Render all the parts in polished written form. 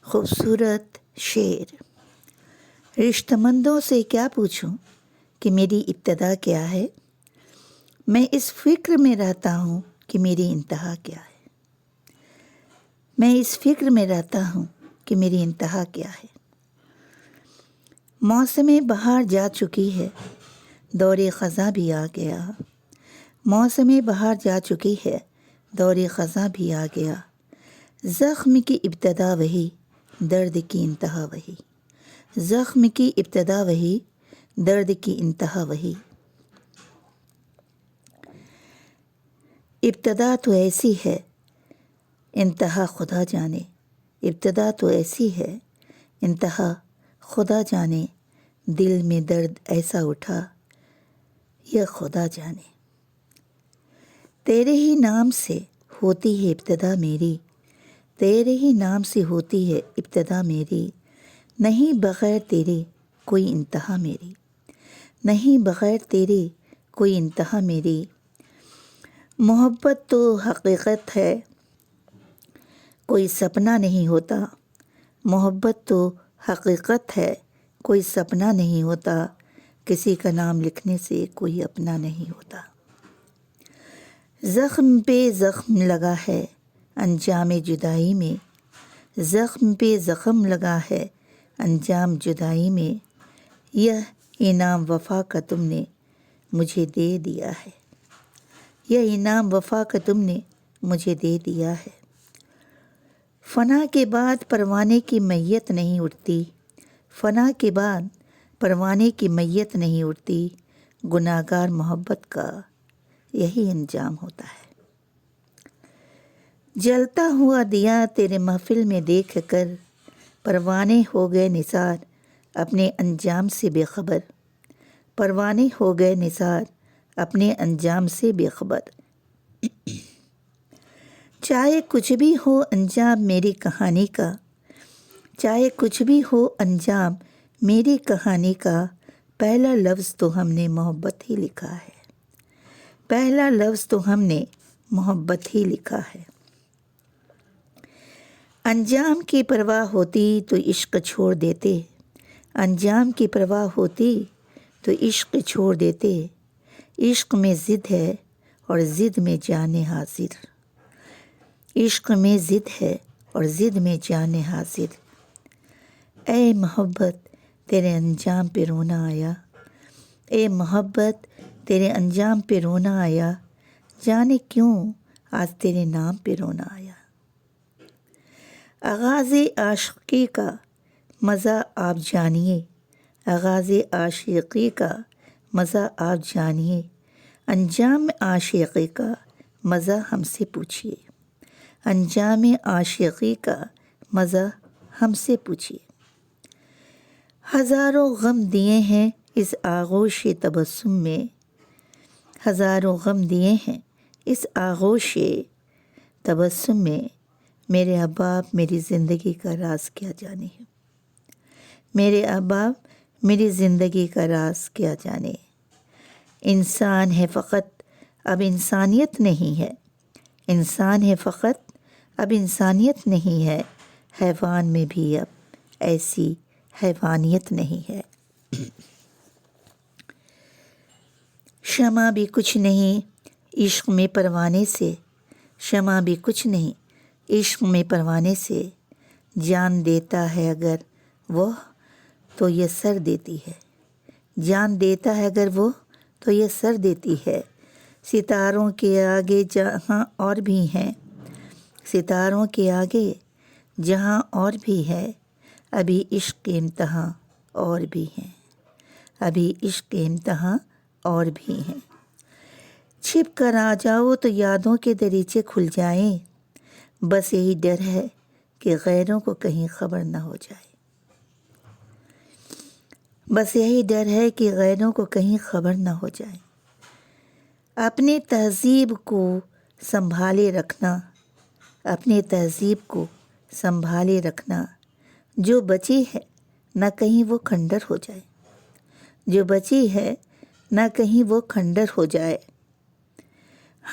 خوبصورت شعر۔ رشتہ مندوں سے کیا پوچھوں کہ میری ابتدا کیا ہے، میں اس فکر میں رہتا ہوں کہ میری انتہا کیا ہے۔ میں اس فکر میں رہتا ہوں کہ میری انتہا کیا ہے۔ موسم بہار جا چکی ہے، دور خزاں بھی آ گیا۔ موسم بہار جا چکی ہے، دور خزاں بھی آ گیا۔ زخم کی ابتدا وہی، درد کی انتہا وہی۔ زخم کی ابتدا وہی، درد کی انتہا وہی۔ ابتدا تو ایسی ہے، انتہا خدا جانے۔ ابتدا تو ایسی ہے، انتہا خدا جانے۔ دل میں درد ایسا اٹھا، یہ خدا جانے۔ تیرے ہی نام سے ہوتی ہے ابتدا میری، تیرے ہی نام سے ہوتی ہے ابتدا میری۔ نہیں بغیر تیرے کوئی انتہا میری، نہیں بغیر تیرے کوئی انتہا میری۔ محبت تو حقیقت ہے، کوئی سپنا نہیں ہوتا۔ محبت تو حقیقت ہے، کوئی سپنا نہیں ہوتا۔ کسی کا نام لکھنے سے کوئی اپنا نہیں ہوتا۔ زخم پہ زخم لگا ہے انجام جدائی میں، زخم پہ زخم لگا ہے انجام جدائی میں۔ یہ انعام وفا کا تم نے مجھے دے دیا ہے، یہ انعام وفا کا تم نے مجھے دے دیا ہے۔ فنا کے بعد پروانے کی میت نہیں اٹھتی، فنا کے بعد پروانے کی میت نہیں اٹھتی۔ گناہگار محبت کا یہی انجام ہوتا ہے۔ جلتا ہوا دیا تیرے محفل میں دیکھ کر، پروانے ہو گئے نثار اپنے انجام سے بے خبر۔ پروانے ہو گئے نثار اپنے انجام سے بے خبر۔ چاہے کچھ بھی ہو انجام میری کہانی کا، چاہے کچھ بھی ہو انجام میری کہانی کا، پہلا لفظ تو ہم نے محبت ہی لکھا ہے، پہلا لفظ تو ہم نے محبت ہی لکھا ہے۔ انجام کی پرواہ ہوتی تو عشق چھوڑ دیتے، انجام کی پرواہ ہوتی تو عشق چھوڑ دیتے۔ عشق میں ضد ہے اور ضد میں جان حاضر، عشق میں ضد ہے اور ضد میں جان حاضر۔ اے محبت تیرے انجام پہ رونا آیا، اے محبت تیرے انجام پہ رونا آیا، جانے کیوں آج تیرے نام پہ رونا آیا۔ آغاز عاشقی کا مزہ آپ جانیے، آغاز عاشقی کا مزہ آپ جانیے، انجام عاشقی کا مزہ ہم سے پوچھیے، انجام عاشقی کا مزہ ہم سے پوچھیے۔ ہزاروں غم دیے ہیں اس آغوش تبسم میں، ہزاروں غم دیے ہیں اس آغوش تبسم میں۔ میرے احباب میری زندگی کا راز کیا جانے، میرے احباب میری زندگی کا راز کیا جانے۔ انسان ہے فقط اب انسانیت نہیں ہے، انسان ہے فقط اب انسانیت نہیں ہے، حیوان میں بھی اب ایسی حیوانیت نہیں ہے۔ شمع بھی کچھ نہیں عشق میں پروانے سے، شمع بھی کچھ نہیں عشق میں پروانے سے۔ جان دیتا ہے اگر وہ تو یہ سر دیتی ہے، جان دیتا ہے اگر وہ تو یہ سر دیتی ہے۔ ستاروں کے آگے جہاں اور بھی ہیں، ستاروں کے آگے جہاں اور بھی ہے، ابھی عشق کے امتحاں اور بھی ہیں، ابھی عشق کے امتحاں اور بھی ہیں۔ چھپ کر آ جاؤ تو یادوں کے دریچے کھل جائیں، بس یہی ڈر ہے کہ غیروں کو کہیں خبر نہ ہو جائے، بس یہی ڈر ہے کہ غیروں کو کہیں خبر نہ ہو جائے۔ اپنے تہذیب کو سنبھالے رکھنا، اپنے تہذیب کو سنبھالے رکھنا، جو بچی ہے نہ کہیں وہ کھنڈر ہو جائے، جو بچی ہے نہ کہیں وہ کھنڈر ہو جائے۔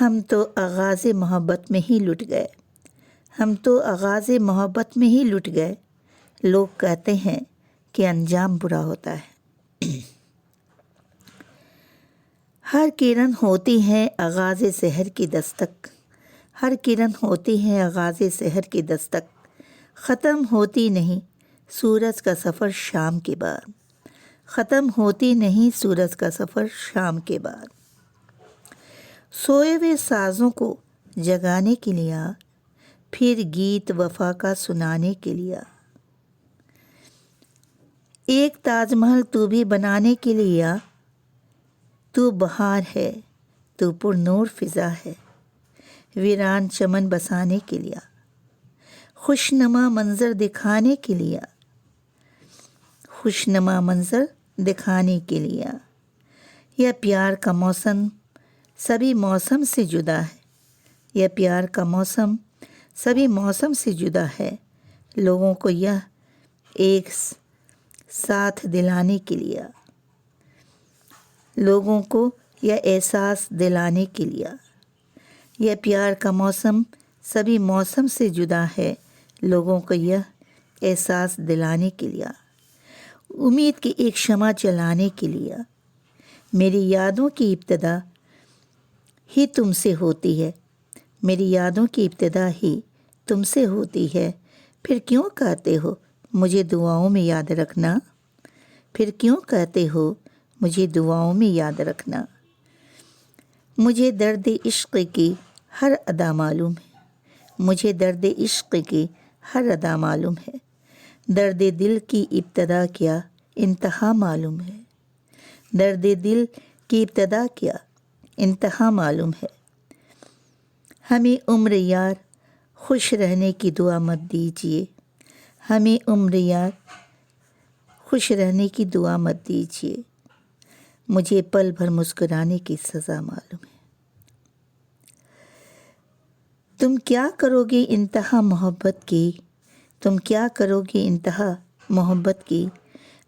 ہم تو آغاز محبت میں ہی لٹ گئے، ہم تو آغاز محبت میں ہی لٹ گئے، لوگ کہتے ہیں کہ انجام برا ہوتا ہے۔ ہر کرن ہوتی ہے آغاز سحر کی دستک، ہر کرن ہوتی ہے آغاز سحر کی دستک، ختم ہوتی نہیں سورج کا سفر شام کے بعد، ختم ہوتی نہیں سورج کا سفر شام کے بعد۔ سوئے ہوئے سازوں کو جگانے کے لیے، پھر گیت وفا کا سنانے کے لیے، ایک تاج محل تو بھی بنانے کے لیے، تو بہار ہے تو پر نور فضا ہے، ویران چمن بسانے کے لیے، خوشنما منظر دکھانے کے لیے، خوشنما منظر دکھانے کے لیے۔ یہ پیار کا موسم سبھی موسم سے جدا ہے، یہ پیار کا موسم سبھی موسم سے جدا ہے، لوگوں کو یہ ایک ساتھ دلانے کے لیے، لوگوں کو یہ احساس دلانے کے لیے۔ یہ پیار کا موسم سبھی موسم سے جدا ہے، لوگوں کو یہ احساس دلانے کے لیے، امید کی ایک شمع جلانے کے لیے۔ میری یادوں کی ابتدا ہی تم سے ہوتی ہے، میری یادوں کی ابتدا ہی تم سے ہوتی ہے، پھر کیوں کہتے ہو مجھے دعاؤں میں یاد رکھنا، پھر کیوں کہتے ہو مجھے دعاؤں میں یاد رکھنا۔ مجھے درد عشق کی ہر ادا معلوم ہے، مجھے درد عشق کی ہر ادا معلوم ہے، درد دل کی ابتدا کیا انتہا معلوم ہے، درد دل کی ابتدا کیا انتہا معلوم ہے۔ ہمیں عمر یار خوش رہنے کی دعا مت دیجیے، ہمیں عمر یار خوش رہنے کی دعا مت دیجیے، مجھے پل بھر مسکرانے کی سزا معلوم ہے۔ تم کیا کرو گے انتہا محبت کی، تم کیا کرو گے انتہا محبت کی،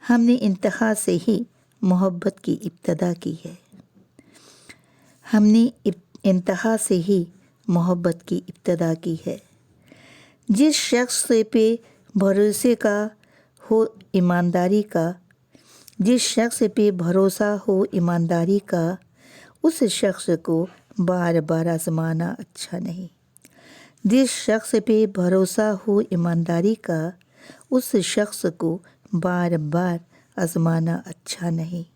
ہم نے انتہا سے ہی محبت کی ابتدا کی ہے، ہم نے انتہا سے ہی محبت کی ابتدا کی ہے۔ جس شخص پہ بھروسے کا ہو ایمانداری کا، جس شخص پہ بھروسہ ہو ایمانداری کا، اس شخص کو بار بار آزمانا اچھا نہیں، جس شخص پہ بھروسہ ہو ایمانداری کا، اس شخص کو بار بار آزمانا اچھا نہیں۔